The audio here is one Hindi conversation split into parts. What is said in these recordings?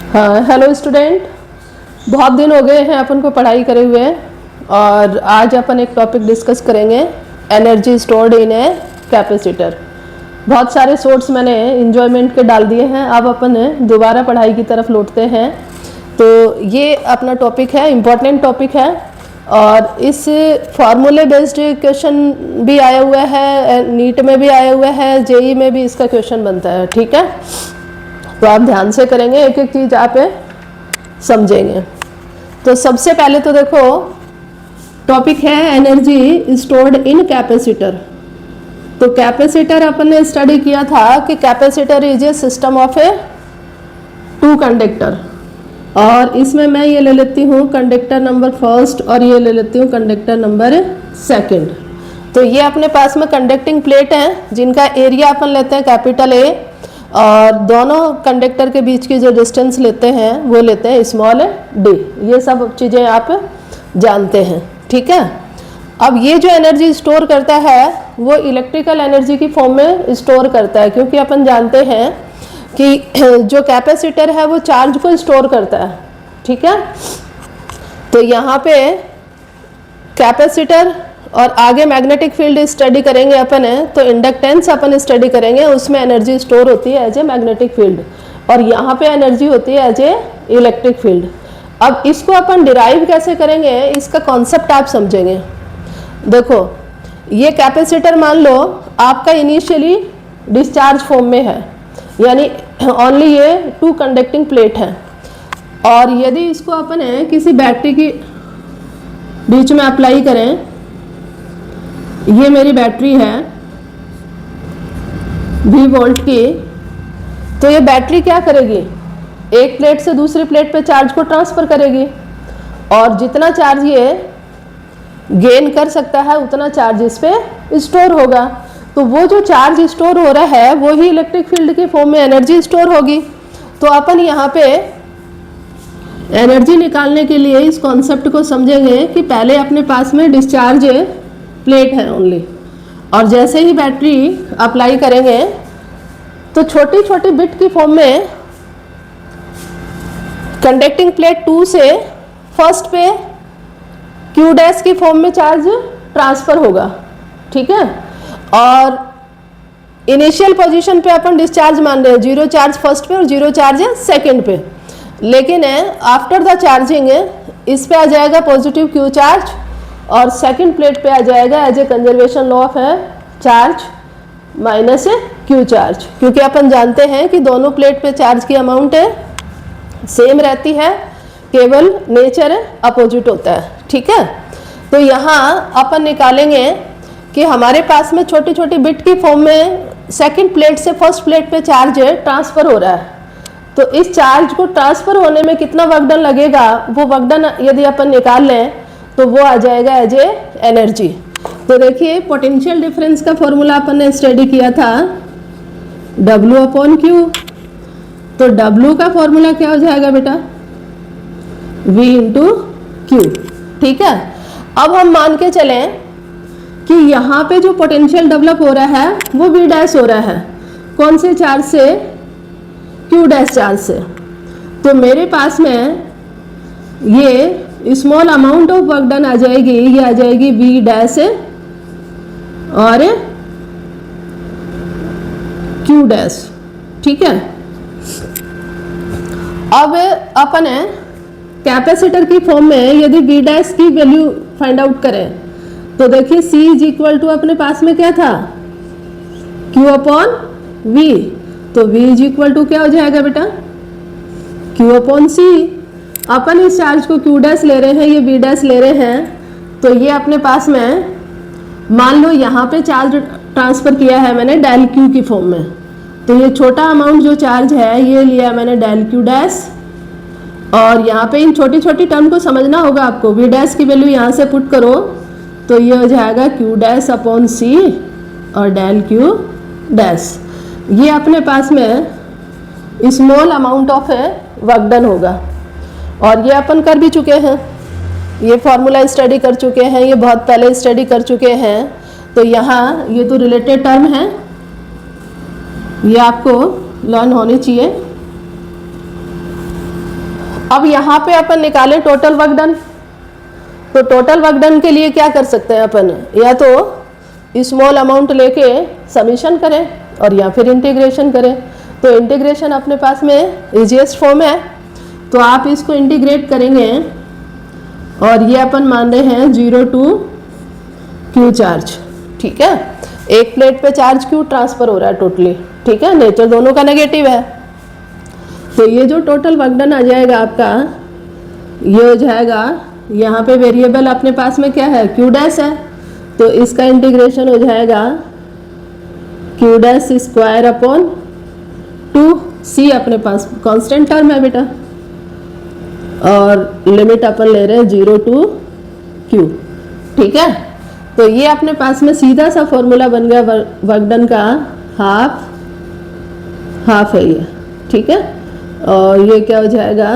हाँ, हेलो स्टूडेंट। बहुत दिन हो गए हैं अपन को पढ़ाई करे हुए और आज अपन एक टॉपिक डिस्कस करेंगे, energy stored in a capacitor. बहुत सारे सोर्स मैंने इन्जॉयमेंट के डाल दिए हैं, अब अपन दोबारा पढ़ाई की तरफ लौटते हैं। तो ये अपना टॉपिक है, इम्पॉर्टेंट टॉपिक है और इस फार्मूले बेस्ड क्वेश्चन भी आया हुआ है, नीट में भी आया हुआ है, जेई में भी इसका क्वेश्चन बनता है। ठीक है, तो आप ध्यान से करेंगे, एक एक चीज आप समझेंगे। तो सबसे पहले तो देखो, टॉपिक है एनर्जी स्टोर्ड इन कैपेसिटर। तो कैपेसिटर अपन ने स्टडी किया था कि capacitor is a system of a two conductor, और इसमें मैं ये ले लेती हूँ कंडक्टर नंबर फर्स्ट और ये ले लेती हूँ कंडक्टर नंबर सेकंड। तो ये अपने पास में कंडक्टिंग प्लेट है जिनका एरिया अपन लेते हैं कैपिटल ए, और दोनों कंडक्टर के बीच की जो डिस्टेंस लेते हैं वो लेते हैं स्मॉल डी। ये सब चीज़ें आप जानते हैं। ठीक है, अब ये जो एनर्जी स्टोर करता है वो इलेक्ट्रिकल एनर्जी की फॉर्म में स्टोर करता है, क्योंकि अपन जानते हैं कि जो कैपेसिटर है वो चार्ज को स्टोर करता है। ठीक है, तो यहाँ पे कैपेसिटर और आगे मैग्नेटिक फील्ड स्टडी करेंगे अपन तो इंडक्टेंस अपन स्टडी करेंगे, उसमें एनर्जी स्टोर होती है एज ए मैग्नेटिक फील्ड, और यहाँ पे एनर्जी होती है एज ए इलेक्ट्रिक फील्ड। अब इसको अपन डिराइव कैसे करेंगे, इसका कॉन्सेप्ट आप समझेंगे। देखो, ये कैपेसिटर मान लो आपका इनिशियली डिस्चार्ज फॉर्म में है, यानी ओनली ये टू कंडक्टिंग प्लेट है, और यदि इसको अपन किसी बैटरी की बीच में अप्लाई करें, ये मेरी बैटरी है 20 वोल्ट की, तो ये बैटरी क्या करेगी, एक प्लेट से दूसरी प्लेट पे चार्ज को ट्रांसफर करेगी, और जितना चार्ज ये गेन कर सकता है उतना चार्ज इस पे स्टोर होगा। तो वो जो चार्ज स्टोर हो रहा है वो ही इलेक्ट्रिक फील्ड की फॉर्म में एनर्जी स्टोर होगी। तो अपन यहाँ पे एनर्जी निकालने के लिए इस कॉन्सेप्ट को समझेंगे कि पहले अपने पास में डिस्चार्ज प्लेट है ओनली, और जैसे ही बैटरी अप्लाई करेंगे तो छोटी छोटी बिट की फॉर्म में कंडक्टिंग प्लेट 2 से फर्स्ट पे क्यू डैश की फॉर्म में चार्ज ट्रांसफर होगा। ठीक है, और इनिशियल पोजीशन पे अपन डिस्चार्ज मान रहे हैं, 0 चार्ज फर्स्ट पे और 0 चार्ज सेकंड पे, लेकिन आफ्टर द चार्जिंग इस पे आ जाएगा पॉजिटिव क्यू चार्ज, और सेकंड प्लेट पे आ जाएगा as a conservation law of charge minus Q charge, क्योंकि अपन जानते हैं कि दोनों प्लेट पे चार्ज की अमाउंट सेम रहती है, केवल नेचर अपोजिट होता है। ठीक है, तो यहाँ अपन निकालेंगे कि हमारे पास में छोटी छोटी बिट की फॉर्म में सेकंड प्लेट से फर्स्ट प्लेट पे चार्ज ट्रांसफर हो रहा है। तो इस चार्ज को ट्रांसफर होने में कितना वर्कडन लगेगा, वो वर्कडन यदि अपन निकाल लें तो वो आ जाएगा एज ए एनर्जी। तो देखिए, पोटेंशियल डिफरेंस का फॉर्मूला अपन ने स्टडी किया था W/Q। तो W का फॉर्मूला क्या हो जाएगा बेटा, V/Q। ठीक है, अब हम मान के चलें कि यहाँ पे जो पोटेंशियल डेवलप हो रहा है वो V डैश हो रहा है, कौन से चार्ज से, Q डैश चार्ज से। तो मेरे पास में ये small amount of work done आ जाएगी, ये आ जाएगी V डैश और Q डैश। ठीक है, अब अपन कैपेसिटर की फॉर्म में यदि V डैश की वैल्यू फाइंड आउट करें तो देखिए C इज इक्वल टू अपने पास में क्या था, Q/V। तो V इज इक्वल टू क्या हो जाएगा बेटा, Q/C। अपन इस चार्ज को Q डैश ले रहे हैं, ये V डैश ले रहे हैं, तो ये अपने पास में मान लो यहाँ पे चार्ज ट्रांसफर किया है मैंने डेल Q की फॉर्म में, तो ये छोटा अमाउंट जो चार्ज है ये लिया मैंने डेल Q डैश, और यहाँ पे इन छोटी छोटी टर्म को समझना होगा आपको। V डैश की वैल्यू यहाँ से पुट करो तो ये हो जाएगा Q डैश अपॉन C और डेल Q डैश। ये अपने पास में small amount of work done होगा, और ये अपन कर भी चुके हैं, ये फॉर्मूला स्टडी कर चुके हैं, ये बहुत पहले स्टडी कर चुके हैं। तो यहाँ ये तो रिलेटेड टर्म है, ये आपको लर्न होनी चाहिए। अब यहाँ पे अपन निकालें टोटल वर्क डन। तो टोटल वर्क डन के लिए क्या कर सकते हैं अपन, या तो स्मॉल अमाउंट लेके समीशन करें और या फिर इंटीग्रेशन करें। तो इंटीग्रेशन अपने पास में इजीएस्ट फॉर्म है, तो आप इसको इंटीग्रेट करेंगे और ये अपन मान रहे हैं 0 to Q चार्ज। ठीक है, एक प्लेट पे चार्ज Q ट्रांसफर हो रहा है टोटली। ठीक है, नेचर दोनों का नेगेटिव है। तो ये जो टोटल वर्क डन आ जाएगा आपका, ये हो जाएगा, यहाँ पे वेरिएबल अपने पास में क्या है, Q डैश है, तो इसका इंटीग्रेशन हो जाएगा Q dash square upon 2C, अपने पास कांस्टेंट टर्म है बेटा, और लिमिट अपन ले रहे हैं 0 to Q। ठीक है, तो ये अपने पास में सीधा सा फॉर्मूला बन गया वर्क डन का, हाफ है ये। ठीक है, और ये क्या हो जाएगा,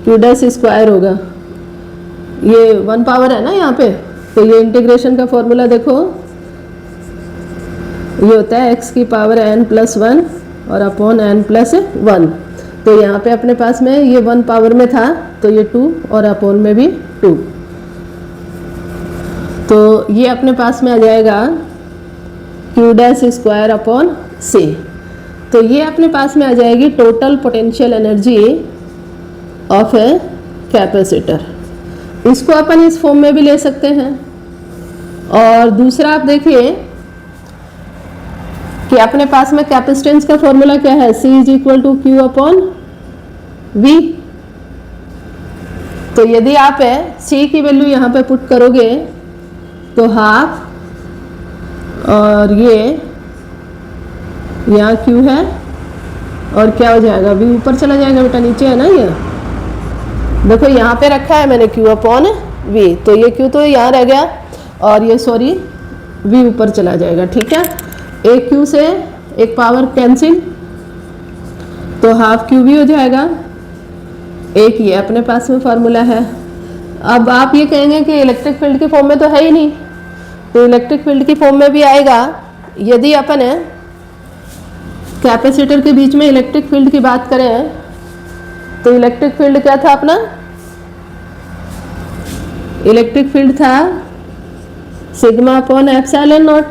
Q डैश स्क्वायर होगा, ये 1 पावर है ना यहाँ पे, तो ये इंटीग्रेशन का फॉर्मूला देखो, ये होता है x की पावर n+1 और अपॉन n+1। तो यहाँ पे अपने पास में ये 1 पावर में था, तो ये 2 और अपॉन में भी 2। तो ये अपने पास में आ जाएगा Q dash square upon C। तो ये अपने पास में आ जाएगी total potential energy of a capacitor. इसको अपन इस फॉर्म में भी ले सकते हैं। और दूसरा आप देखिए कि अपने पास में कैपेसिटेंस का फॉर्मूला क्या है, C is equal to Q upon V। तो यदि आप C की वैल्यू यहाँ पे पुट करोगे तो हाफ, और ये यहाँ Q है, और क्या हो जाएगा, V ऊपर चला जाएगा बेटा, नीचे है ना ये, देखो यहाँ पे रखा है मैंने Q अपॉन V, तो ये Q तो यहाँ रह गया, और ये सॉरी V ऊपर चला जाएगा। ठीक है, एक Q से एक पावर कैंसिल, तो हाफ QV हो जाएगा। एक ये अपने पास में फार्मूला है। अब आप ये कहेंगे कि इलेक्ट्रिक फील्ड की फॉर्म में तो है ही नहीं, तो इलेक्ट्रिक फील्ड की फॉर्म में भी आएगा। यदि अपन कैपेसिटर के बीच में इलेक्ट्रिक फील्ड की बात करें, तो इलेक्ट्रिक फील्ड क्या था अपना, इलेक्ट्रिक फील्ड था सिग्मा अपॉन एप्सिलॉन नॉट,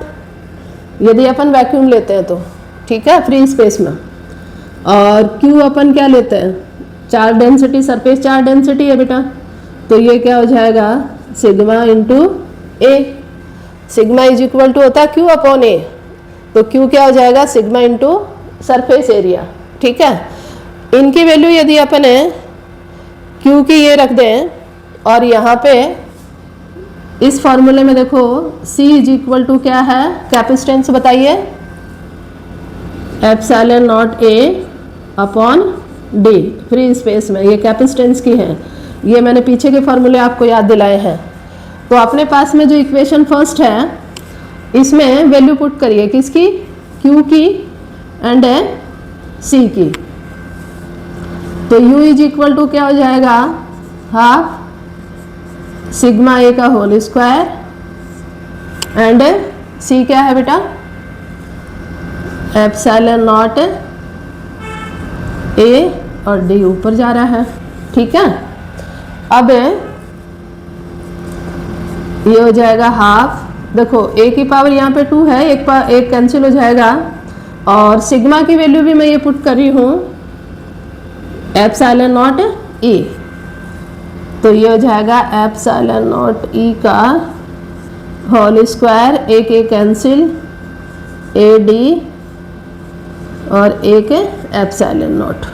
यदि अपन वैक्यूम लेते हैं तो। ठीक है, फ्री स्पेस में। और Q अपन क्या लेते हैं, charge density, surface charge density है बेटा, तो ये क्या हो जाएगा, sigma into A. Sigma is equal to होता है Q अपॉन ए, तो Q क्या हो जाएगा, सिग्मा इंटू सरफेस एरिया। ठीक है, इनकी वैल्यू यदि अपन Q की ये रख दें, और यहाँ पे इस फॉर्मूले में देखो C इज इक्वल टू क्या है, कैपेसिटेंस बताइए, epsilon not a upon D, free space में ये कैपेसिटेंस की है। ये मैंने पीछे के फॉर्मूले आपको याद दिलाए हैं। तो अपने पास में जो इक्वेशन फर्स्ट है, इसमें वैल्यू पुट करिए किसकी, Q की एंड C की। तो U इज इक्वल टू क्या हो जाएगा, हाफ सिग्मा ए का होल स्क्वायर, एंड C क्या है बेटा, एप्सिलॉन नॉट ए, और D ऊपर जा रहा है। ठीक है, अब ये हो जाएगा हाफ, देखो A की पावर यहाँ पे 2 है, एक कैंसिल हो जाएगा, और सिग्मा की वैल्यू भी मैं ये पुट कर रही हूँ एप्सिलॉन नॉट E, तो ये हो जाएगा एप्सिलॉन नॉट E का होल स्क्वायर, एक कैंसिल, AD और एक एप्सिलॉन नॉट,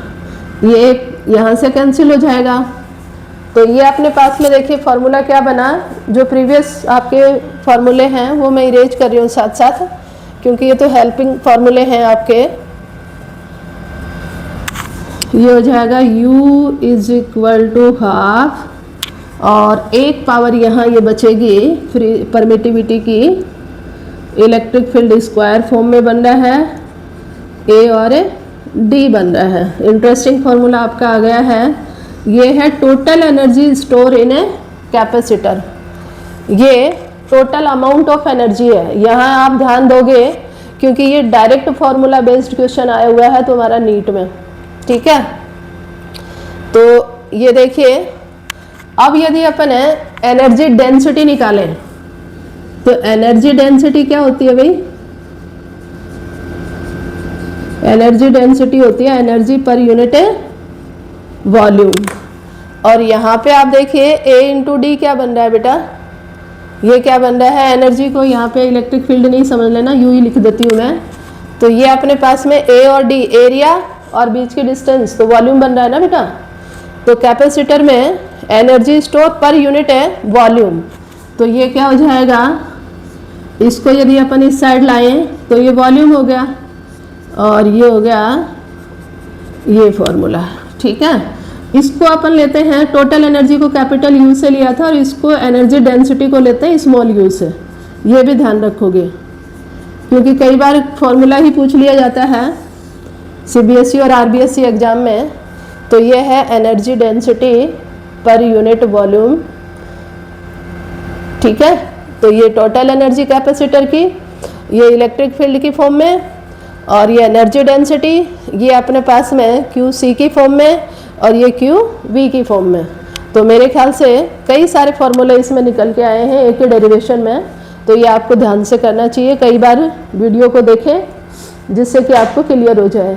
ये एक यहाँ से कैंसिल हो जाएगा। तो ये अपने पास में देखिए फॉर्मूला क्या बना, जो प्रीवियस आपके फॉर्मूले हैं वो मैं इरेज कर रही हूँ साथ साथ, क्योंकि ये तो हेल्पिंग फॉर्मूले हैं आपके। ये हो जाएगा U is equal to half, और एक पावर यहाँ ये बचेगी फ्री परमिटिविटी की, इलेक्ट्रिक फील्ड स्क्वायर फॉर्म में बन रहा है, A और D बन रहा है। इंटरेस्टिंग फॉर्मूला आपका आ गया है। ये है total energy store in a capacitor, ये टोटल अमाउंट ऑफ एनर्जी है। यहाँ आप ध्यान दोगे क्योंकि ये डायरेक्ट फॉर्मूला बेस्ड क्वेश्चन आया हुआ है तुम्हारा नीट में। ठीक है, तो ये देखिए, अब यदि अपन एनर्जी डेंसिटी निकालें तो एनर्जी डेंसिटी क्या होती है भाई? एनर्जी डेंसिटी होती है एनर्जी पर यूनिट वॉल्यूम। और यहाँ पे आप देखिए A इंटू डी क्या बन रहा है बेटा? ये क्या बन रहा है? एनर्जी को यहाँ पे इलेक्ट्रिक फील्ड नहीं समझ लेना, यूं ही लिख देती हूँ मैं। तो ये अपने पास में A और D एरिया और बीच की डिस्टेंस, तो वॉल्यूम बन रहा है ना बेटा। तो कैपेसिटर में एनर्जी स्टोर पर यूनिट है वॉल्यूम, तो ये क्या हो जाएगा? इसको यदि अपन इस साइड लाएं तो ये वॉल्यूम हो गया और ये हो गया ये फॉर्मूला, ठीक है। इसको अपन लेते हैं, टोटल एनर्जी को कैपिटल यू से लिया था और इसको एनर्जी डेंसिटी को लेते हैं स्मॉल यू से। ये भी ध्यान रखोगे क्योंकि कई बार फॉर्मूला ही पूछ लिया जाता है सीबीएसई और आरबीएसई एग्जाम में। तो ये है energy density per unit volume, ठीक है। तो ये टोटल एनर्जी कैपेसिटर की, ये इलेक्ट्रिक फील्ड की फॉर्म में, और ये एनर्जी डेंसिटी ये अपने पास में क्यू सी की फॉर्म में और ये क्यू वी की फॉर्म में। तो मेरे ख्याल से कई सारे फॉर्मूले इसमें निकल के आए हैं एक ही डेरिवेशन में। तो ये आपको ध्यान से करना चाहिए, कई बार वीडियो को देखें जिससे कि आपको क्लियर हो जाए।